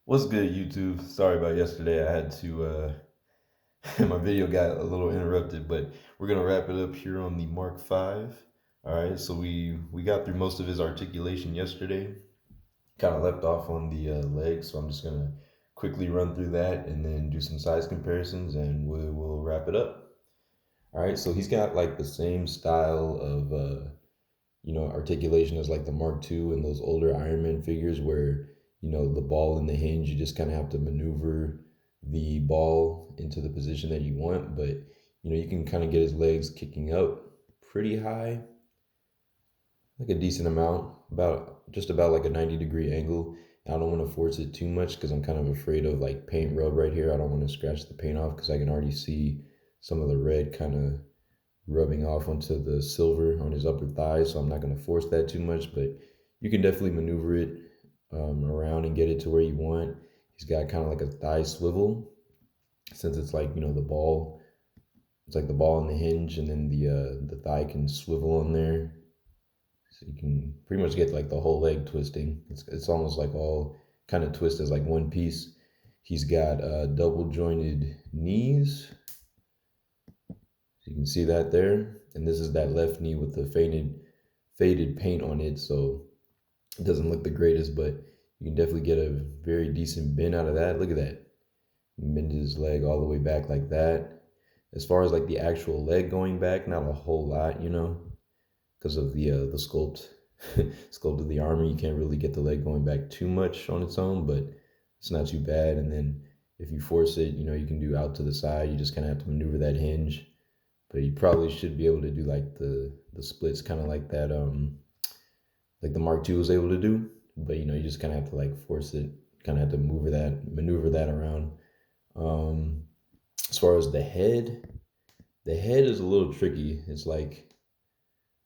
What's good, YouTube? Sorry about yesterday. I had to, my video got a little interrupted, but we're gonna wrap it up here on the Mark V. All right, so we got through most of his articulation yesterday. Kind of left off on the legs, so I'm just gonna quickly run through that and then do some size comparisons, and we'll wrap it up. All right, so he's got like the same style of articulation is like the Mark II and those older Iron Man figures where, the ball and the hinge, you just kind of have to maneuver the ball into the position that you want. But, you can kind of get his legs kicking up pretty high, like a decent amount, about just about like a 90-degree angle. I don't want to force it too much because I'm kind of afraid of like paint rub right here. I don't want to scratch the paint off because I can already see some of the red kind of rubbing off onto the silver on his upper thigh, so I'm not going to force that too much, but you can definitely maneuver it around and get it to where you want. He's got kind of like a thigh swivel, since it's like the ball. It's like the ball and the hinge, and then the thigh can swivel on there, so you can pretty much get like the whole leg twisting. It's almost like all kind of twist as like one piece. He's got double jointed knees. So you can see that there. And this is that left knee with the faded paint on it. So it doesn't look the greatest, but you can definitely get a very decent bend out of that. Look at that. Bend his leg all the way back like that. As far as like the actual leg going back, not a whole lot, because of the sculpt of the armor. You can't really get the leg going back too much on its own, but it's not too bad. And then if you force it, you can do out to the side. You just kind of have to maneuver that hinge, but you probably should be able to do like the splits kind of like that like the Mark II was able to do. But you just kind of have to like force it, kind of have to maneuver that around. um as far as the head is a little tricky. It's like,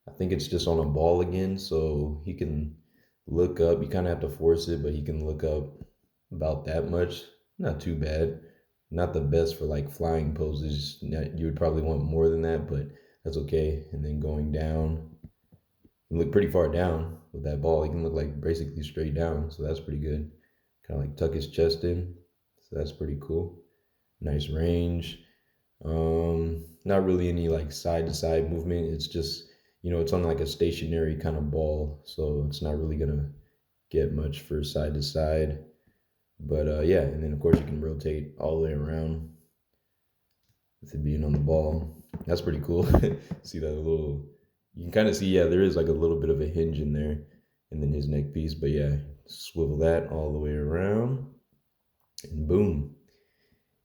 I think it's just on a ball again, so he can look up. You kind of have to force it, but he can look up about that much. Not too bad. Not the best for like flying poses. You would probably want more than that, but that's okay. And then going down, you look pretty far down with that ball. He can look like basically straight down, so that's pretty good. Kind of like tuck his chest in, so that's pretty cool. Nice range. Not really any like side to side movement. It's just, it's on like a stationary kind of ball, so it's not really gonna get much for side to side. But yeah, and then of course you can rotate all the way around with it being on the ball. That's pretty cool. See that little, you can kind of see, yeah, there is like a little bit of a hinge in there, and then his neck piece. But yeah, swivel that all the way around, and boom.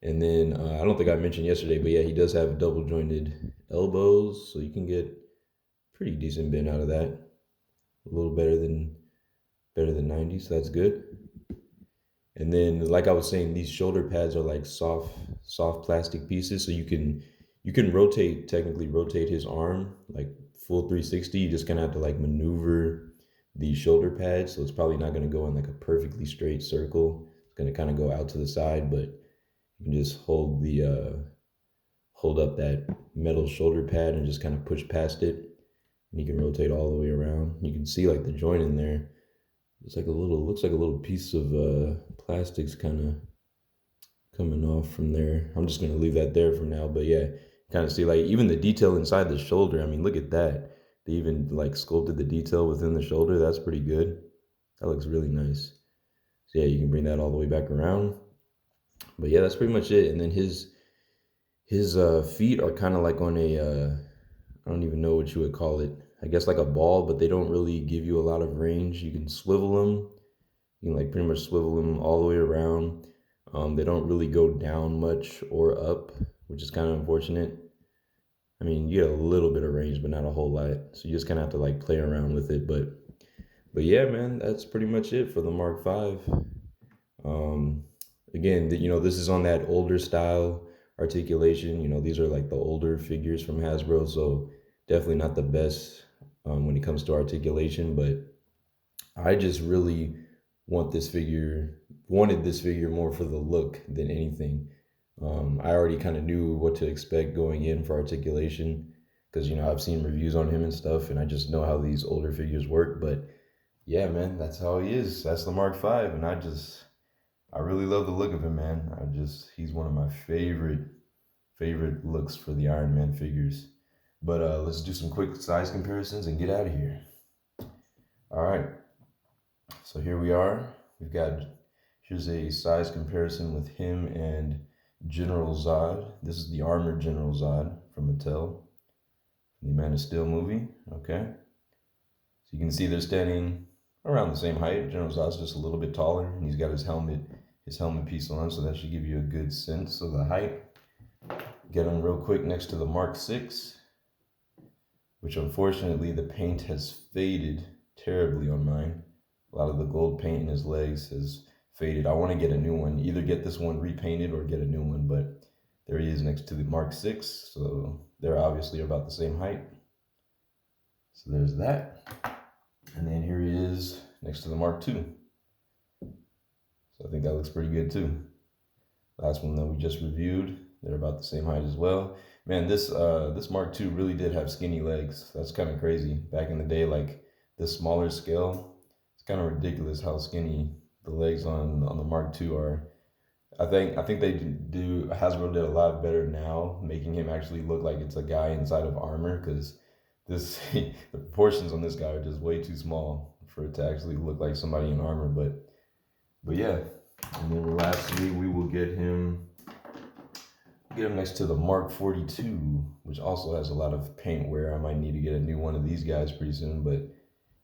And then I don't think I mentioned yesterday, but yeah, he does have double jointed elbows, so you can get pretty decent bend out of that. A little better than 90, so that's good. And then, like I was saying, these shoulder pads are like soft plastic pieces, so you can technically rotate his arm like full 360. You just kind of have to like maneuver the shoulder pads, so it's probably not going to go in like a perfectly straight circle. It's going to kind of go out to the side, but you can just hold up that metal shoulder pad and just kind of push past it, and you can rotate all the way around. You can see like the joint in there. It's like looks like a little piece of plastics kind of coming off from there. I'm just gonna leave that there for now, but yeah, kind of see like even the detail inside the shoulder. I mean, look at that. They even like sculpted the detail within the shoulder. That's pretty good. That looks really nice. So yeah, you can bring that all the way back around. But yeah, that's pretty much it. And then his feet are kind of like on a I don't even know what you would call it. I guess like a ball, but they don't really give you a lot of range. You can swivel them. You can like pretty much swivel them all the way around. They don't really go down much or up, which is kind of unfortunate. I mean, you get a little bit of range, but not a whole lot. So you just kind of have to like play around with it. But yeah, man, that's pretty much it for the Mark V. Um, Again, this is on that older style articulation. These are like the older figures from Hasbro, so definitely not the best when it comes to articulation. But I just really wanted this figure more for the look than anything. I already kind of knew what to expect going in for articulation because I've seen reviews on him and stuff, and I just know how these older figures work. But yeah, man, that's how he is. That's the Mark V, and I really love the look of him, man. He's one of my favorite looks for the Iron Man figures. But let's do some quick size comparisons and get out of here. All right, so here we are. Here's a size comparison with him and General Zod. This is the armored General Zod from Mattel, the Man of Steel movie. Okay, so you can see they're standing around the same height. General Zod's just a little bit taller, and he's got his helmet piece on, so that should give you a good sense of the height. Get him real quick next to the Mark 6, which unfortunately the paint has faded terribly on mine. A lot of the gold paint in his legs has faded. I want to get a new one, either get this one repainted or get a new one, but there he is next to the Mark 6, so they're obviously about the same height. So there's that. And then here he is next to the Mark 2. So I think that looks pretty good too. Last one that we just reviewed, they're about the same height as well. Man, this Mark II really did have skinny legs. That's kind of crazy. Back in the day, like this smaller scale, it's kind of ridiculous how skinny the legs on the Mark II are. I think Hasbro did a lot better now, making him actually look like it's a guy inside of armor, because the proportions on this guy are just way too small for it to actually look like somebody in armor. But yeah, and then lastly we will get him next to the Mark 42, which also has a lot of paint wear. I might need to get a new one of these guys pretty soon, but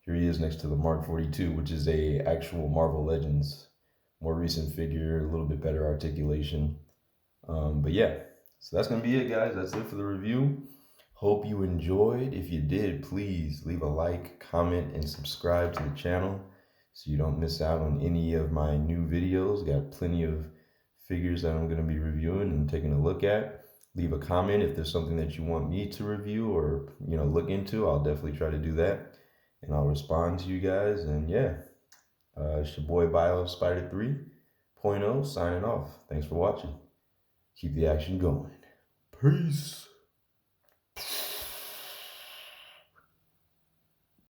here he is next to the Mark 42, which is a actual Marvel Legends, more recent figure, a little bit better articulation. But yeah, so that's gonna be it, guys. That's it for the review. Hope you enjoyed. If you did, please leave a like, comment, and subscribe to the channel so you don't miss out on any of my new videos. Got plenty of figures that I'm going to be reviewing and taking a look at. Leave a comment if there's something that you want me to review or look into. I'll definitely try to do that, and I'll respond to you guys. And yeah, it's your boy BioSpider 3.0 signing off. Thanks for watching. Keep the action going. Peace.